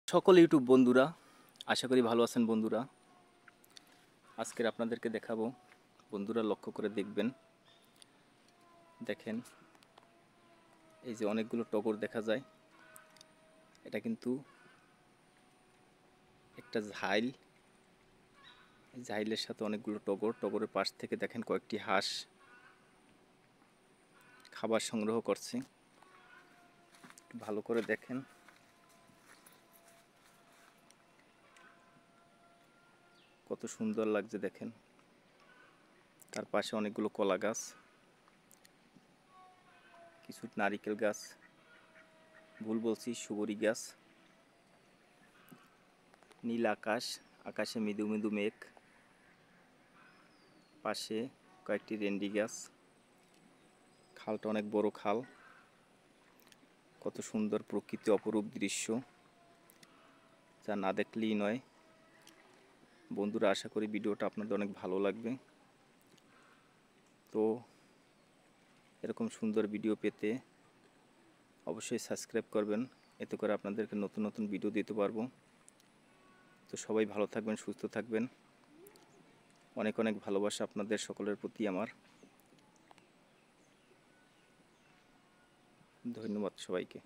সকল ইউটিউব বন্ধুরা, আশা করি ভালো আছেন বন্ধুরা। আজকের আপনাদেরকে দেখাবো, বন্ধুরা লক্ষ্য করে দেখবেন। দেখেন, এই যে অনেকগুলো টগর দেখা যায়, এটা কিন্তু একটা ঝাইল। এই ঝাইলের সাথে অনেকগুলো টগরের পাশ থেকে দেখেন কয়েকটি হাঁস খাবার সংগ্রহ করছে। ভালো করে দেখেন, কত সুন্দর লাগছে দেখেন। তার পাশে অনেকগুলো কলা গাছ, কিছু নারিকেল গাছ, ভুল বলছি সুবরি গাছ, নীল আকাশ, আকাশে মৃদু মৃদু মেঘ, পাশে কয়েকটি রেন্ডি গাছ। খালটা অনেক বড় খাল। কত সুন্দর প্রকৃতি, অপরূপ দৃশ্য, যা না দেখলেই নয়। বন্ধুরা, আশা করি ভিডিওটা আপনাদের অনেক ভালো লাগবে। তো এরকম সুন্দর ভিডিও পেতে অবশ্যই সাবস্ক্রাইব করবেন, এতে করে আপনাদেরকে নতুন নতুন ভিডিও দিতে পারবো। তো সবাই ভালো থাকবেন, সুস্থ থাকবেন। অনেক অনেক ভালোবাসা আপনাদের সকলের প্রতি আমার। ধন্যবাদ সবাইকে।